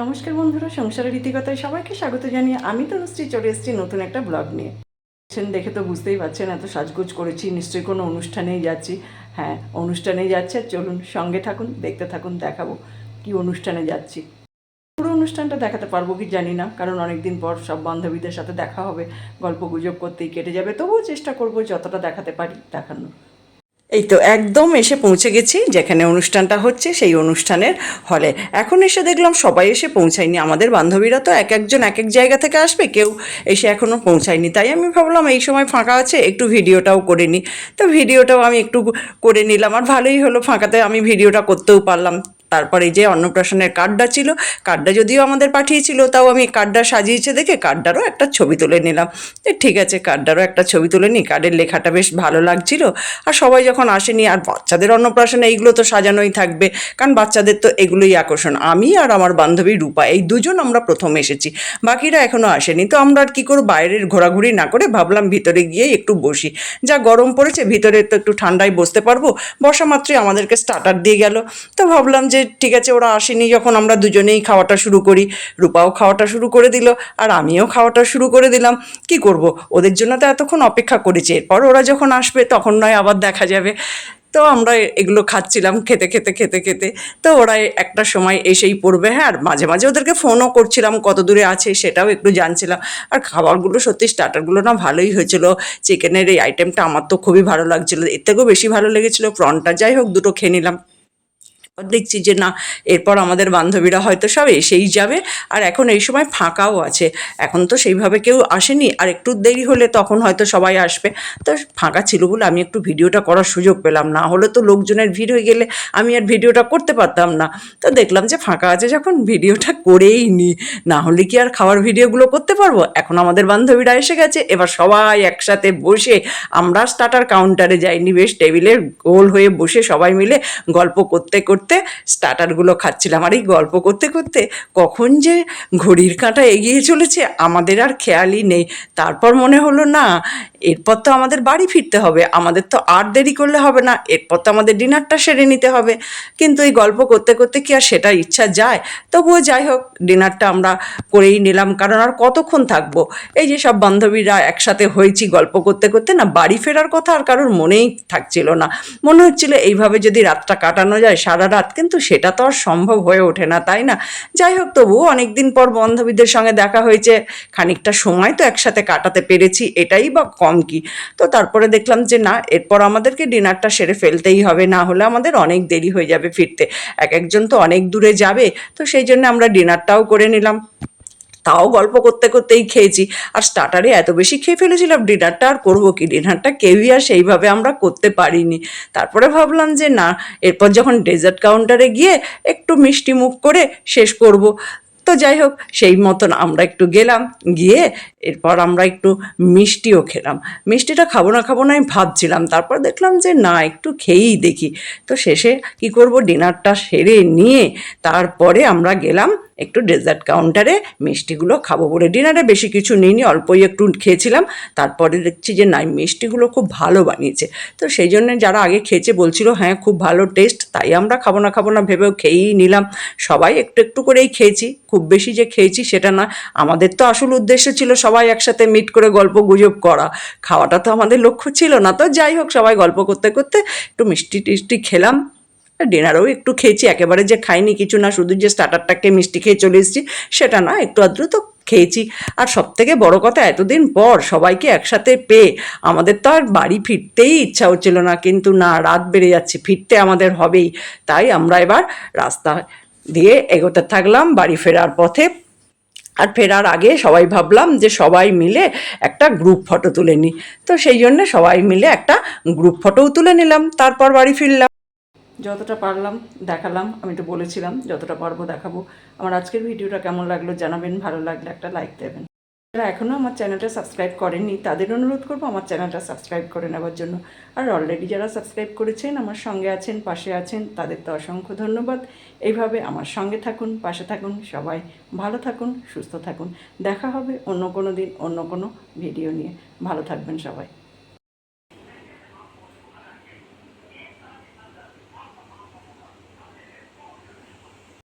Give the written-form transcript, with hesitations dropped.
নমস্কার বন্ধুরা, সংসারের রীতিকথায় সবাইকে স্বাগত জানিয়ে আমি তনুশ্রী চলে এসেছি নতুন একটা ব্লগ নিয়ে। দেখে তো বুঝতেই পারছেন এত সাজগোজ করেছি, নিশ্চয়ই কোনো অনুষ্ঠানেই যাচ্ছি। হ্যাঁ, অনুষ্ঠানেই যাচ্ছে। চলুন সঙ্গে থাকুন, দেখতে থাকুন, দেখাবো কি অনুষ্ঠানে যাচ্ছি। পুরো অনুষ্ঠানটা দেখাতে পারবো কি জানি না, কারণ অনেক দিন পর সব বান্ধবীদের সাথে দেখা হবে, গল্প গুজব করতেই কেটে যাবে। তবুও চেষ্টা করবো যতটা দেখাতে পারি দেখানোর। এই তো একদম এসে পৌঁছে গেছি যেখানে অনুষ্ঠানটা হচ্ছে, সেই অনুষ্ঠানের হলে। এখন এসে দেখলাম সবাই এসে পৌঁছায়নি, আমাদের বান্ধবীরা তো এক একজন এক এক জায়গা থেকে আসবে, কেউ এসে এখনও পৌঁছায়নি। তাই আমি ভাবলাম এই সময় ফাঁকা আছে, একটু ভিডিওটাও করে নিই। তো ভিডিওটাও আমি একটু করে নিলাম, আর ভালোই হলো, ফাঁকাতে আমি ভিডিওটা করতেও পারলাম। তারপরে যে অন্নপ্রাশনের কার্ডটা ছিল, কার্ডটা যদিও আমাদের পাঠিয়েছিল, তাও আমি কার্ডটা সাজিয়েছে দেখে কার্ডটারও একটা ছবি তুলে নিলাম। ঠিক আছে, কার্ডটারও একটা ছবি তুলে নিই, কার্ডের লেখাটা বেশ ভালো লাগছিল। আর সবাই যখন আসেনি, আর বাচ্চাদের অন্নপ্রাশনে এইগুলো তো সাজানোই থাকবে, কারণ বাচ্চাদের তো এগুলোই আকর্ষণ। আমি আর আমার বান্ধবী রূপা, এই দুজন আমরা প্রথম এসেছি, বাকিরা এখনও আসেনি। তো আমরা আর কী করব, বাইরের ঘোরাঘুরি না করে ভাবলাম ভিতরে গিয়েই একটু বসি। যা গরম পড়েছে, ভিতরে তো একটু ঠান্ডায় বসতে পারবো। বসা মাত্রই আমাদেরকে স্টার্টার দিয়ে গেল। তো ভাবলাম যে ঠিক আছে, ওরা আসেনি যখন, আমরা দুজনেই খাওয়াটা শুরু করি। রূপাও খাওয়াটা শুরু করে দিল, আর আমিও খাওয়াটা শুরু করে দিলাম। কি করব, ওদের জন্য তো এতক্ষণ অপেক্ষা করেছি, এরপর ওরা যখন আসবে তখন নয় আবার দেখা যাবে। তো আমরা এগুলো খাচ্ছিলাম, খেতে খেতে খেতে খেতে। তো ওরা একটা সময় এসেই পড়বে। হ্যাঁ, আর মাঝে মাঝে ওদেরকে ফোনও করছিলাম, কত দূরে আছে সেটাও একটু জানছিলাম। আর খাবারগুলো সত্যি, স্টার্টারগুলো না ভালোই হয়েছিল। চিকেনের এই আইটেমটা আমার তো খুবই ভালো লাগছিলো, এর থেকেও বেশি ভালো লেগেছিলো প্রনটা। যাই হোক, দুটো খেয়ে নিলাম। দেখছি যে না, এরপর আমাদের বান্ধবীরা হয়তো সব এসেই যাবে, আর এখন এই সময় ফাঁকাও আছে। এখন তো সেইভাবে কেউ আসেনি, আর একটু দেরি হলে তখন হয়তো সবাই আসবে। তো ফাঁকা ছিল বলে আমি একটু ভিডিওটা করার সুযোগ পেলাম, না হলে তো লোকজনের ভিড় হয়ে গেলে আমি আর ভিডিওটা করতে পারতাম না। তো দেখলাম যে ফাঁকা আছে যখন, ভিডিওটা করেই নিই, না হলে কি আর খাওয়ার ভিডিওগুলো করতে পারবো। এখন আমাদের বান্ধবীরা এসে গেছে, এবার সবাই একসাথে বসে, আমরা স্টার্টার কাউন্টারে যাইনি, বেশ টেবিলের গোল হয়ে বসে সবাই মিলে গল্প করতে করতে স্টার্টারগুলো খাচ্ছিলাম। আর এই গল্প করতে করতে কখন যে ঘড়ির কাঁটা এগিয়ে চলেছে আমাদের আর খেয়ালই নেই। তারপর মনে হলো না, এরপর তো আমাদের বাড়ি ফিরতে হবে, আমাদের তো আর দেরি করলে হবে না, এরপর তো আমাদের ডিনারটা সেরে নিতে হবে। কিন্তু এই গল্প করতে করতে কি আর সেটা ইচ্ছা যায়? তবুও যাই হোক, ডিনারটা আমরা করেই নিলাম, কারণ আর কতক্ষণ থাকবো। এই যে সব বান্ধবীরা একসাথে হয়েছি, গল্প করতে করতে না বাড়ি ফেরার কথা আর কারোর মনেই থাকছিল না। মনে হচ্ছিল এইভাবে যদি রাতটা কাটানো যায় সারা রাত, কিন্তু সেটা তো আর সম্ভব হয়ে ওঠে না, তাই না? যাই হোক, তবুও অনেকদিন পর বান্ধবীদের সঙ্গে দেখা হয়েছে, খানিকটা সময় তো একসাথে কাটাতে পেরেছি, এটাই বা কম কি। তো তারপরে দেখলাম যে না, এরপর আমাদেরকে ডিনারটা সেরে ফেলতেই হবে, না হলে আমাদের অনেক দেরি হয়ে যাবে ফিরতে। এক একজন তো অনেক দূরে যাবে, তো সেই জন্য আমরা ডিনারটাও করে নিলাম। তাও গল্প করতে করতেই খেয়েছি, আর স্টার্টারে এত বেশি খেয়ে ফেলেছিলাম, ডিনারটা আর করবো কি, ডিনারটা কেউই আর সেইভাবে আমরা করতে পারিনি। তারপরে ভাবলাম যে না, এরপর যখন ডেজার্ট কাউন্টারে গিয়ে একটু মিষ্টি মুখ করে শেষ করব। তো যাই হোক, সেই মতন আমরা একটু গেলাম, গিয়ে এরপর আমরা একটু মিষ্টিও খেলাম। মিষ্টিটা খাবো না খাবো না আমি ভাবছিলাম, তারপর দেখলাম যে না, একটু খেয়েই দেখি। তো শেষে কি করব, ডিনারটা সেরে নিয়ে তারপরে আমরা গেলাম একটু ডেজার্ট কাউন্টারে মিষ্টিগুলো খাবো বলে। ডিনারে বেশি কিছু নিইনি, অল্পই একটু খেয়েছিলাম। তারপরে দেখছি যে না, মিষ্টিগুলো খুব ভালো বানিয়েছে। তো সেই জন্য যারা আগে খেয়েছে বলছিল হ্যাঁ খুব ভালো টেস্ট, তাই আমরা খাবো না ভেবেও খেয়েই নিলাম। সবাই একটু একটু করেই খেয়েছি, খুব বেশি যে খেয়েছি সেটা না। আমাদের তো আসল উদ্দেশ্য ছিল সবাই একসাথে মিট করে গল্প গুজব করা, খাওয়াটা তো আমাদের লক্ষ্য ছিল না। তো যাই হোক, সবাই গল্প করতে করতে একটু মিষ্টি টিষ্টি খেলাম। ডিনারেও একটু খেয়েছি, একেবারে যে খাইনি কিছু না, শুধু যে স্টার্টারটাকে মিষ্টি খেয়ে চলে এসেছি সেটা না, একটু আধটু তো খেয়েছি। আর সবথেকে বড় কথা, এতদিন পর সবাইকে একসাথে পেয়ে আমাদের তো আর বাড়ি ফিরতেই ইচ্ছা হচ্ছিল না, কিন্তু না, রাত বেড়ে যাচ্ছে, ফিরতে আমাদের হবেই। তাই আমরা এবার রাস্তা দিয়ে এগোতে থাকলাম বাড়ি ফেরার পথে। আর ফেরার আগে সবাই ভাবলাম যে সবাই মিলে একটা গ্রুপ ফটো তুলে নিই। তো সেই জন্য সবাই মিলে একটা গ্রুপ ফটোও তুলে নিলাম, তারপর বাড়ি ফিরলাম। যতটা পারলাম দেখালাম, আমি তো বলেছিলাম যতটা পারবো দেখাবো। আমার আজকের ভিডিওটা কেমন লাগলো জানাবেন, ভালো লাগলে একটা লাইক দেবেন। যারা এখনও আমার চ্যানেলটা সাবস্ক্রাইব করেননি তাদের অনুরোধ করবো আমার চ্যানেলটা সাবস্ক্রাইব করে নেওয়ার জন্য। আর অলরেডি যারা সাবস্ক্রাইব করেছেন, আমার সঙ্গে আছেন, পাশে আছেন, তাদের তো অসংখ্য ধন্যবাদ। এইভাবে আমার সঙ্গে থাকুন, পাশে থাকুন, সবাই ভালো থাকুন, সুস্থ থাকুন। দেখা হবে অন্য কোনো দিন অন্য কোনো ভিডিও নিয়ে। ভালো থাকবেন সবাই।